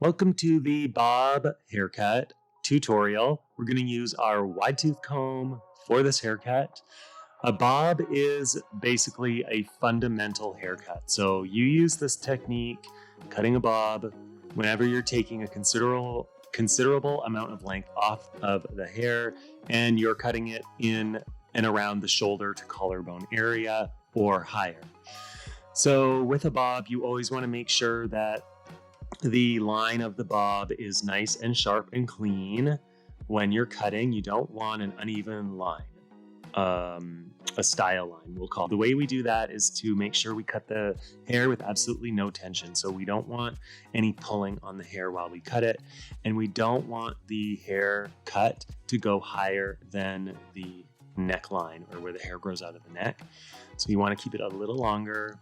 Welcome to the Bob haircut tutorial. We're going to use our wide tooth comb for this haircut. A bob is basically a fundamental haircut. So you use this technique, cutting a bob, whenever you're taking a considerable amount of length off of the hair and you're cutting it in and around the shoulder to collarbone area or higher. So with a bob, you always want to make sure that the line of the bob is nice and sharp and clean. When you're cutting, you don't want an uneven line, a style line, we'll call it. The way we do that is to make sure we cut the hair with absolutely no tension. So we don't want any pulling on the hair while we cut it. And we don't want the hair cut to go higher than the neckline or where the hair grows out of the neck. So you want to keep it a little longer.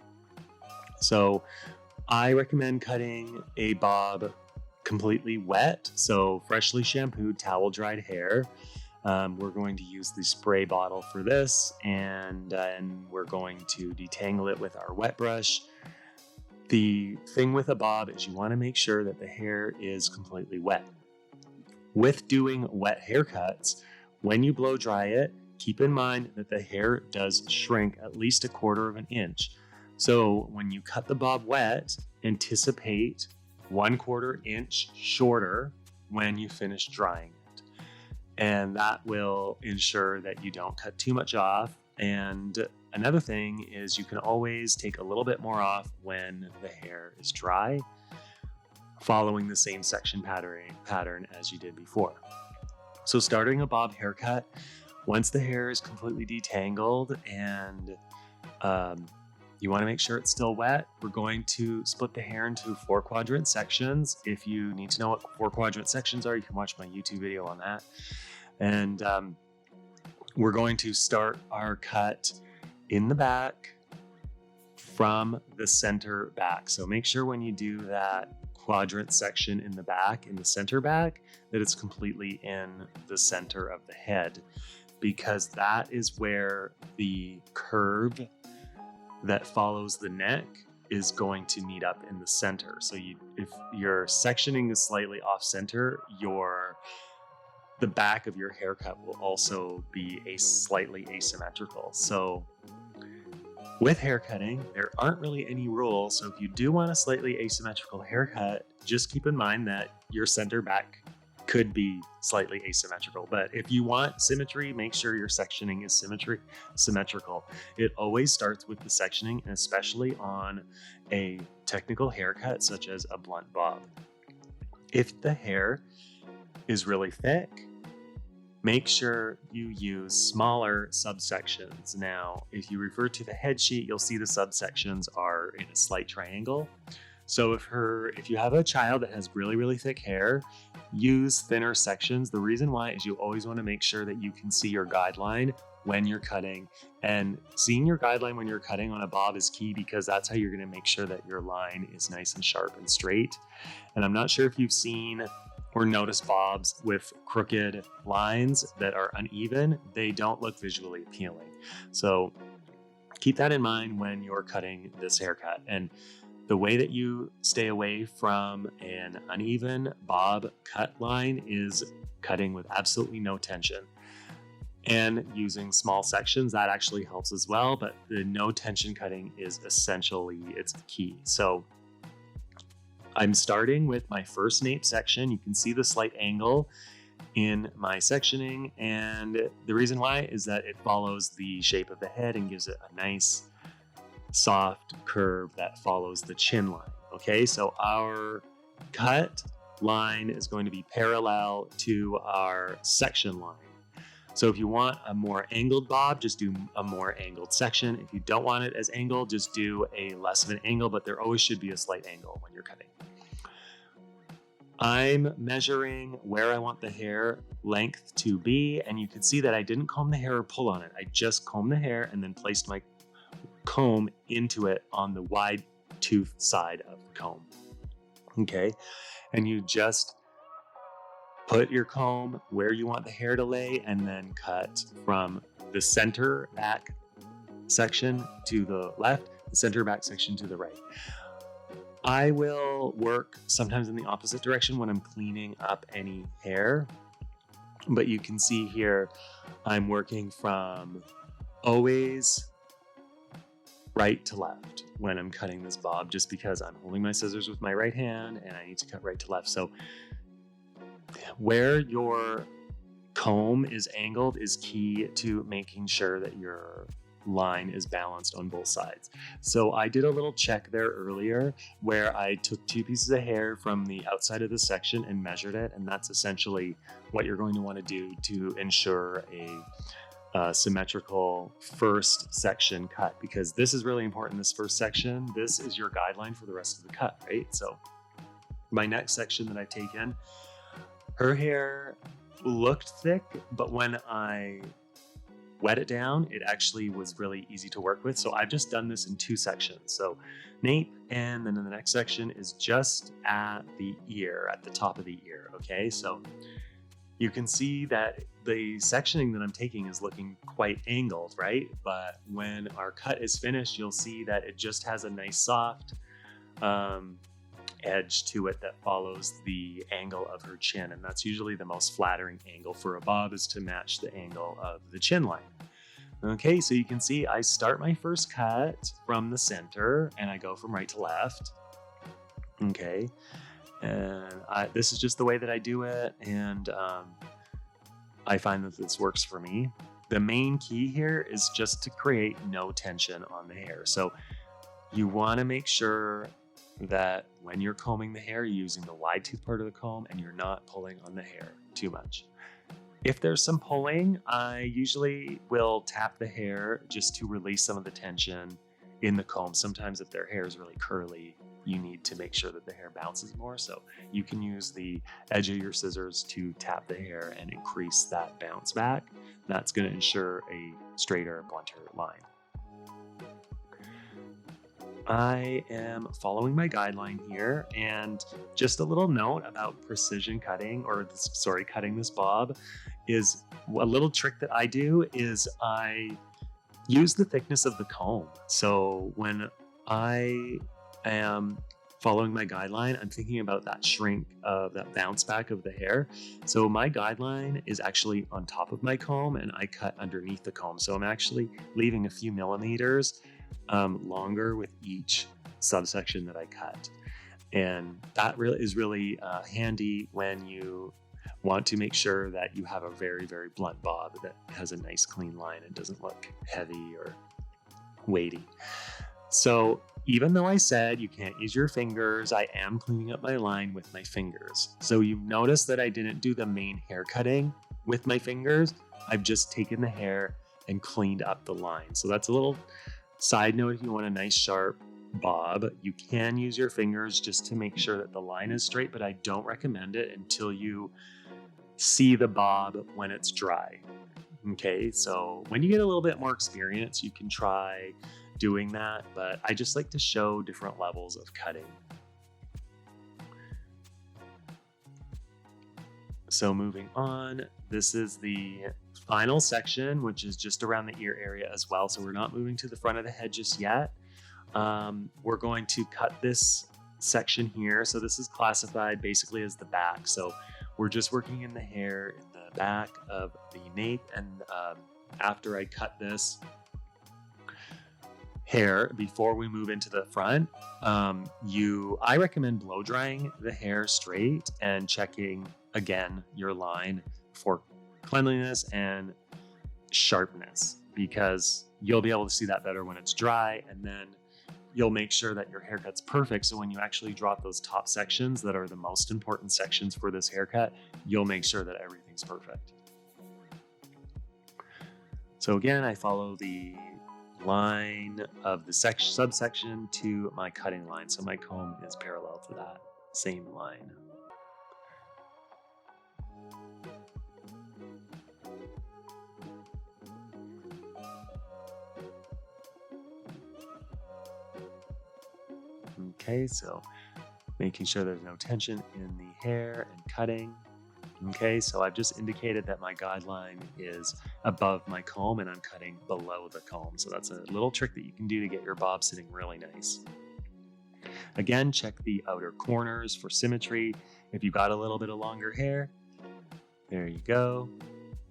So I recommend cutting a bob completely wet, so freshly shampooed, towel dried hair. We're going to use the spray bottle for this, and then we're going to detangle it with our wet brush. The thing with a bob is you want to make sure that the hair is completely wet. With doing wet haircuts, when you blow dry it, keep in mind that the hair does shrink at least 1/4 of an inch. So when you cut the bob wet, anticipate 1/4 inch shorter when you finish drying it. And that will ensure that you don't cut too much off. And another thing is you can always take a little bit more off when the hair is dry, following the same section pattern as you did before. So starting a bob haircut, once the hair is completely detangled and you want to make sure it's still wet, we're going to split the hair into 4-quadrant sections. If you need to know what 4-quadrant sections are, you can watch my YouTube video on that. And we're going to start our cut in the back from the center back. So make sure when you do that quadrant section in the back, in the center back, that it's completely in the center of the head, because that is where the curve that follows the neck is going to meet up in the center. So if your sectioning is slightly off center, the back of your haircut will also be slightly asymmetrical. So with haircutting, there aren't really any rules. So if you do want a slightly asymmetrical haircut, just keep in mind that your center back could be slightly asymmetrical. But if you want symmetry, make sure your sectioning is symmetrical. It always starts with the sectioning, and especially on a technical haircut such as a blunt bob. If the hair is really thick, make sure you use smaller subsections. Now, if you refer to the head sheet, you'll see the subsections are in a slight triangle. So if you have a child that has really, really thick hair, use thinner sections. The reason why is you always want to make sure that you can see your guideline when you're cutting. And seeing your guideline when you're cutting on a bob is key, because that's how you're going to make sure that your line is nice and sharp and straight. And I'm not sure if you've seen or noticed bobs with crooked lines that are uneven. They don't look visually appealing. So keep that in mind when you're cutting this haircut. And the way that you stay away from an uneven bob cut line is cutting with absolutely no tension and using small sections. That actually helps as well, but the no tension cutting is essentially, it's the key. So I'm starting with my first nape section. You can see the slight angle in my sectioning, and the reason why is that it follows the shape of the head and gives it a nice soft curve that follows the chin line. Okay, so our cut line is going to be parallel to our section line. So if you want a more angled bob, just do a more angled section. If you don't want it as angled, just do a less of an angle, but there always should be a slight angle when you're cutting. I'm measuring where I want the hair length to be, and you can see that I didn't comb the hair or pull on it. I just combed the hair and then placed my comb into it on the wide tooth side of the comb. Okay, and you just put your comb where you want the hair to lay, and then cut from the center back section to the left, the center back section to the right. I will work sometimes in the opposite direction when I'm cleaning up any hair, but you can see here I'm working from always right to left when I'm cutting this bob, just because I'm holding my scissors with my right hand and I need to cut right to left. So where your comb is angled is key to making sure that your line is balanced on both sides. So I did a little check there earlier where I took 2 pieces of hair from the outside of the section and measured it, and that's essentially what you're going to want to do to ensure a symmetrical first section cut, because this is really important. This first section, this is your guideline for the rest of the cut, right? So my next section that I've taken, her hair looked thick, but when I wet it down, it actually was really easy to work with. So I've just done this in 2 sections. So nape, and then in the next section is just at the ear, at the top of the ear. Okay, so you can see that the sectioning that I'm taking is looking quite angled, right? But when our cut is finished, you'll see that it just has a nice soft edge to it that follows the angle of her chin. And that's usually the most flattering angle for a bob, is to match the angle of the chin line. Okay, so you can see I start my first cut from the center and I go from right to left. Okay, and this is just the way that I do it, and I find that this works for me. The main key here is just to create no tension on the hair. So you want to make sure that when you're combing the hair, you're using the wide tooth part of the comb and you're not pulling on the hair too much. If there's some pulling, I usually will tap the hair just to release some of the tension in the comb. Sometimes if their hair is really curly, you need to make sure that the hair bounces more. So you can use the edge of your scissors to tap the hair and increase that bounce back. That's going to ensure a straighter, blunter line. I am following my guideline here, and just a little note about precision cutting, or cutting this bob, is a little trick that I do is I use the thickness of the comb. So when I am following my guideline, I'm thinking about that shrink of that bounce back of the hair. So my guideline is actually on top of my comb and I cut underneath the comb. So I'm actually leaving a few millimeters longer with each subsection that I cut. And that really is really handy when you want to make sure that you have a very, very blunt bob that has a nice clean line and doesn't look heavy or weighty. So even though I said you can't use your fingers, I am cleaning up my line with my fingers. So you notice that I didn't do the main hair cutting with my fingers. I've just taken the hair and cleaned up the line. So that's a little side note. If you want a nice sharp bob, you can use your fingers just to make sure that the line is straight, but I don't recommend it until you see the bob when it's dry. Okay, so when you get a little bit more experience, you can try doing that, but I just like to show different levels of cutting. So moving on, this is the final section, which is just around the ear area as well. So we're not moving to the front of the head just yet. We're going to cut this section here. So this is classified basically as the back. So we're just working in the hair in the back of the nape. And after I cut this hair, before we move into the front, I recommend blow drying the hair straight and checking again your line for cleanliness and sharpness, because you'll be able to see that better when it's dry, and then you'll make sure that your haircut's perfect. So when you actually drop those top sections that are the most important sections for this haircut, you'll make sure that everything's perfect. So again, I follow the line of the subsection to my cutting line. So my comb is parallel to that same line. Okay, so making sure there's no tension in the hair and cutting. Okay, so I've just indicated that my guideline is above my comb and I'm cutting below the comb. So that's a little trick that you can do to get your bob sitting really nice. Again, check the outer corners for symmetry. If you got a little bit of longer hair, there you go.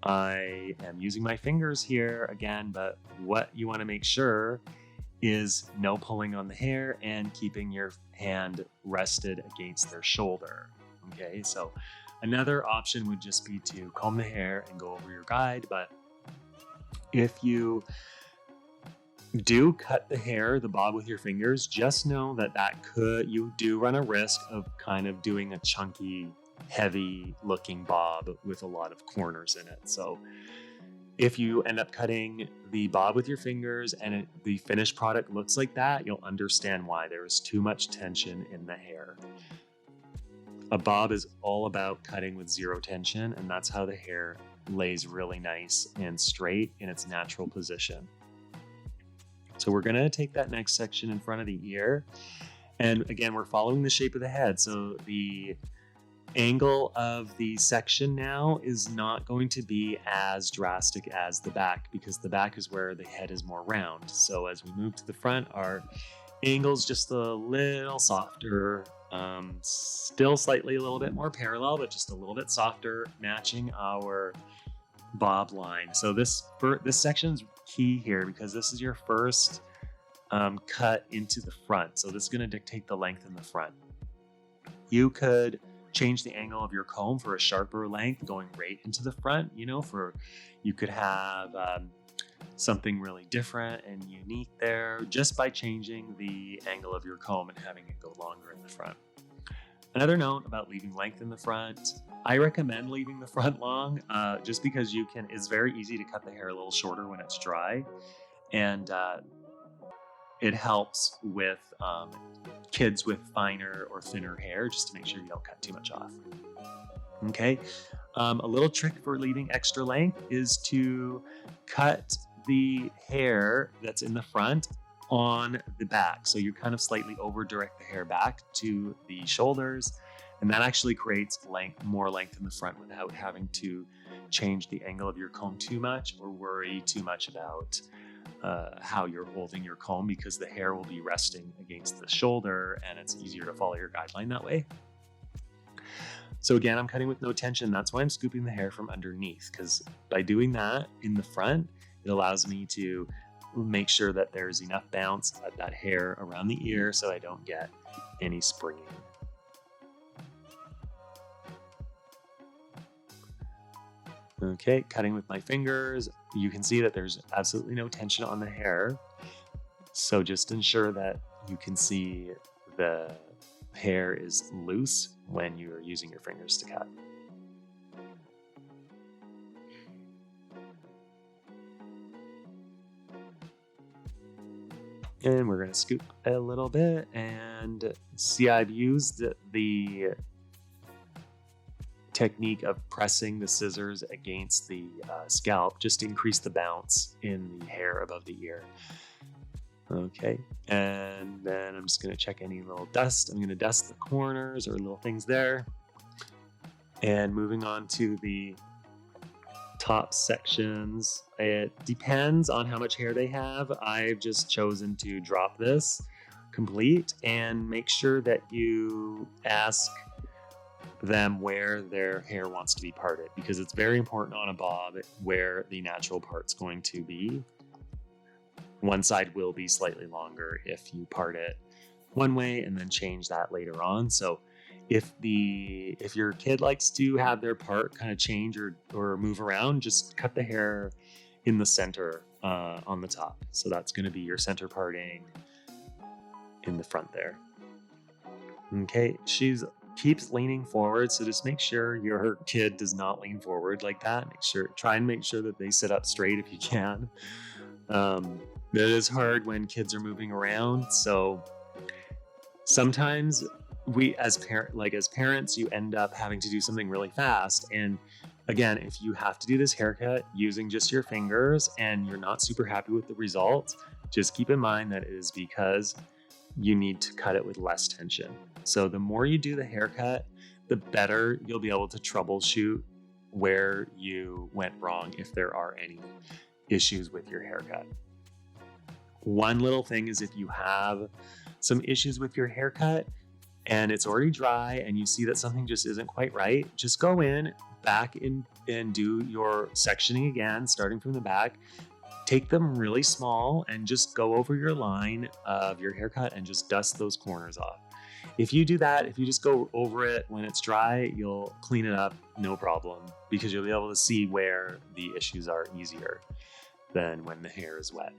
I am using my fingers here again, but what you want to make sure is no pulling on the hair and keeping your hand rested against their shoulder. Okay, so another option would just be to comb the hair and go over your guide, but if you do cut the hair, the bob with your fingers, just know that you do run a risk of kind of doing a chunky, heavy looking bob with a lot of corners in it. So if you end up cutting the bob with your fingers and the finished product looks like that, you'll understand why. There is too much tension in the hair. A bob is all about cutting with zero tension, and that's how the hair lays really nice and straight in its natural position. So we're going to take that next section in front of the ear. And again, we're following the shape of the head. So the angle of the section now is not going to be as drastic as the back, because the back is where the head is more round. So as we move to the front, our angle's just a little softer, still slightly a little bit more parallel, but just a little bit softer, matching our bob line. So this section's key here because this is your first cut into the front. So this is going to dictate the length in the front. You could change the angle of your comb for a sharper length going right into the front. You could have something really different and unique there just by changing the angle of your comb and having it go longer in the front. Another note about leaving length in the front, I recommend leaving the front long just because it's very easy to cut the hair a little shorter when it's dry, and it helps with kids with finer or thinner hair, just to make sure you don't cut too much off. Okay, a little trick for leaving extra length is to cut the hair that's in the front on the back. So you kind of slightly over direct the hair back to the shoulders, and that actually creates more length in the front without having to change the angle of your comb too much or worry too much about how you're holding your comb, because the hair will be resting against the shoulder and it's easier to follow your guideline that way. So again, I'm cutting with no tension. That's why I'm scooping the hair from underneath, because by doing that in the front, it allows me to make sure that there's enough bounce of that hair around the ear so I don't get any springing. Okay, cutting with my fingers, you can see that there's absolutely no tension on the hair. So just ensure that you can see the hair is loose when you're using your fingers to cut. And we're going to scoop a little bit and see, I've used the technique of pressing the scissors against the scalp just to increase the bounce in the hair above the ear. Okay, and then I'm just going to check any little dust. I'm going to dust the corners or little things there. And moving on to the top sections, it depends on how much hair they have. I've just chosen to drop this complete and make sure that you ask them where their hair wants to be parted, because it's very important on a bob where the natural part's going to be. One side will be slightly longer if you part it one way and then change that later on. So if your kid likes to have their part kind of change or move around, just cut the hair in the center on the top. So that's going to be your center parting in the front there. Okay, keeps leaning forward, so just make sure your kid does not lean forward like that. Try and make sure that they sit up straight if you can. It is hard when kids are moving around, so sometimes we as parents, you end up having to do something really fast. And again, if you have to do this haircut using just your fingers and you're not super happy with the results, just keep in mind that it is because you need to cut it with less tension. So the more you do the haircut, the better you'll be able to troubleshoot where you went wrong if there are any issues with your haircut. One little thing is if you have some issues with your haircut and it's already dry and you see that something just isn't quite right, just go in back in and do your sectioning again, starting from the back. Take them really small and just go over your line of your haircut and just dust those corners off. If you do that, if you just go over it when it's dry, you'll clean it up no problem, because you'll be able to see where the issues are easier than when the hair is wet.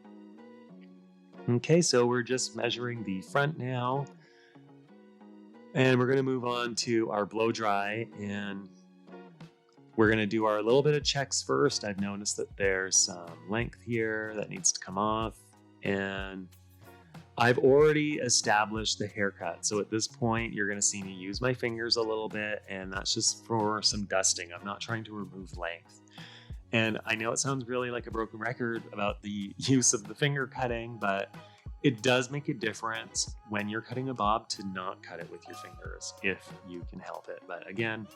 Okay, so we're just measuring the front now, and we're going to move on to our blow dry, and we're going to do our little bit of checks first. I've noticed that there's some length here that needs to come off, and I've already established the haircut. So at this point, you're going to see me use my fingers a little bit, and that's just for some dusting. I'm not trying to remove length. And I know it sounds really like a broken record about the use of the finger cutting, but it does make a difference when you're cutting a bob to not cut it with your fingers if you can help it. But again,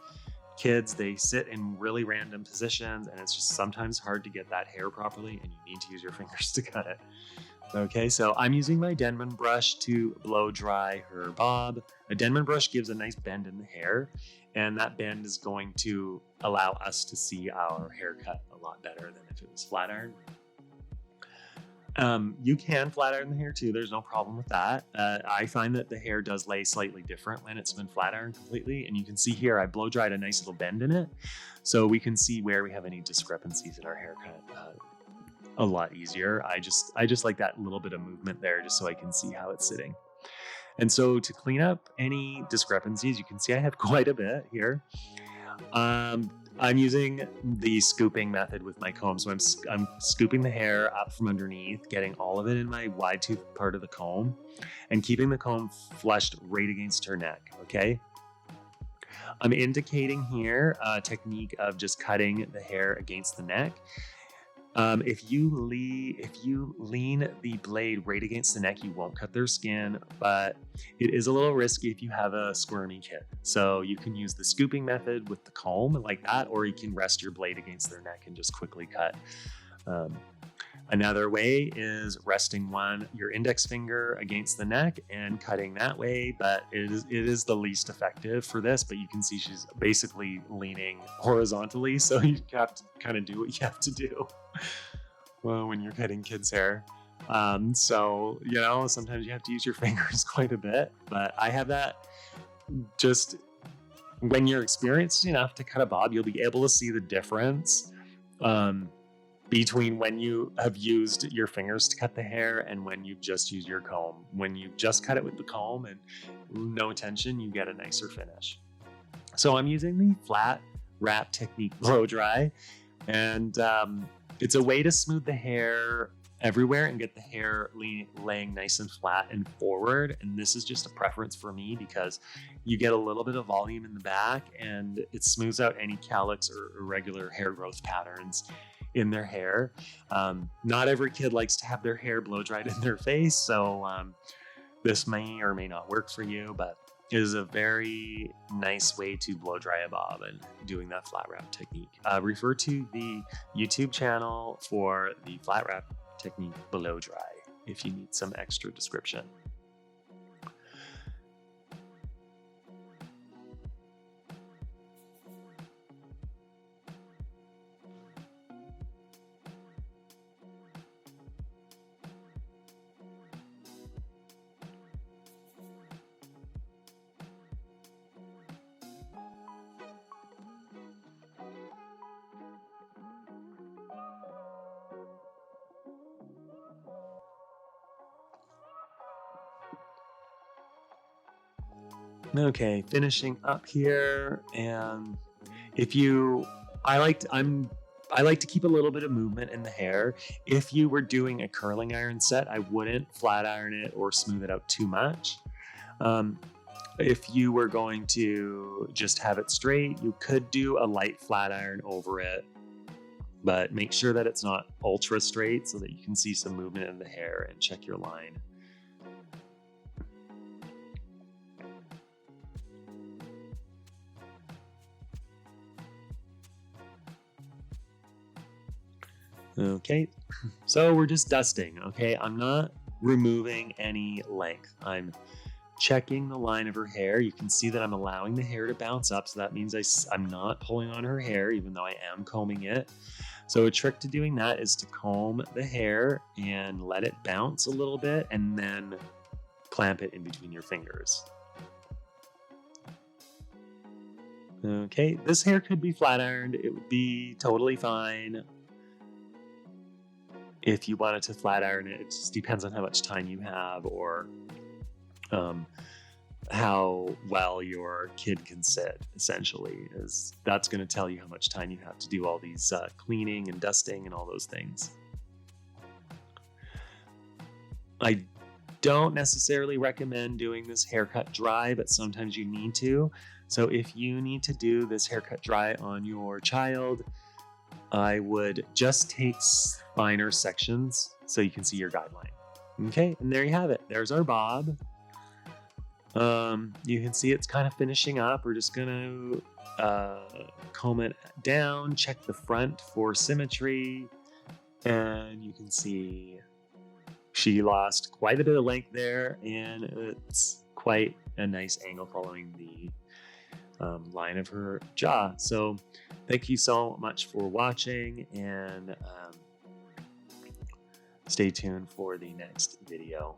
kids, they sit in really random positions, and it's just sometimes hard to get that hair properly, and you need to use your fingers to cut it. Okay, so I'm using my Denman brush to blow dry her bob. A Denman brush gives a nice bend in the hair, and that bend is going to allow us to see our haircut a lot better than if it was flat iron. You can flat iron the hair too. There's no problem with that. I find that the hair does lay slightly different when it's been flat ironed completely. And you can see here, I blow dried a nice little bend in it. So we can see where we have any discrepancies in our haircut a lot easier. I just like that little bit of movement there just so I can see how it's sitting. And so to clean up any discrepancies, you can see I have quite a bit here. I'm using the scooping method with my comb. So I'm scooping the hair up from underneath, getting all of it in my wide tooth part of the comb, and keeping the comb flushed right against her neck, okay? I'm indicating here a technique of just cutting the hair against the neck. If you lean the blade right against the neck, you won't cut their skin, but it is a little risky if you have a squirmy kid. So you can use the scooping method with the comb like that, or you can rest your blade against their neck and just quickly cut. Another way is resting your index finger against the neck and cutting that way, but it is the least effective for this. But you can see she's basically leaning horizontally, so you have to kind of do what you have to do when you're cutting kids' hair. So, sometimes you have to use your fingers quite a bit, but I have that. Just when you're experienced enough to cut a bob, you'll be able to see the difference between when you have used your fingers to cut the hair and when you've just used your comb. When you just cut it with the comb and no tension, you get a nicer finish. So I'm using the flat wrap technique blow dry, and it's a way to smooth the hair everywhere and get the hair laying nice and flat and forward. And this is just a preference for me because you get a little bit of volume in the back and it smooths out any calyx or irregular hair growth patterns in their hair. Not every kid likes to have their hair blow dried in their face, so this may or may not work for you, but it is a very nice way to blow dry a bob and doing that flat wrap technique. Refer to the YouTube channel for the flat wrap technique blow dry if you need some extra description. Okay, finishing up here, and I like to keep a little bit of movement in the hair. If you were doing a curling iron set, I wouldn't flat iron it or smooth it out too much. If you were going to just have it straight, you could do a light flat iron over it, but make sure that it's not ultra straight so that you can see some movement in the hair and check your line. Okay, so we're just dusting. Okay, I'm not removing any length. I'm checking the line of her hair. You can see that I'm allowing the hair to bounce up, so that means I'm not pulling on her hair, even though I am combing it. So a trick to doing that is to comb the hair and let it bounce a little bit, and then clamp it in between your fingers. Okay, this hair could be flat ironed. It would be totally fine. If you wanted to flat iron it, it just depends on how much time you have, or how well your kid can sit, essentially. That's going to tell you how much time you have to do all these cleaning and dusting and all those things. I don't necessarily recommend doing this haircut dry, but sometimes you need to. So if you need to do this haircut dry on your child, I would just take finer sections so you can see your guideline. Okay, and there you have it. There's our bob. You can see it's kind of finishing up. We're just gonna comb it down, check the front for symmetry, and you can see she lost quite a bit of length there, and it's quite a nice angle following the line of her jaw. So thank you so much for watching, and stay tuned for the next video.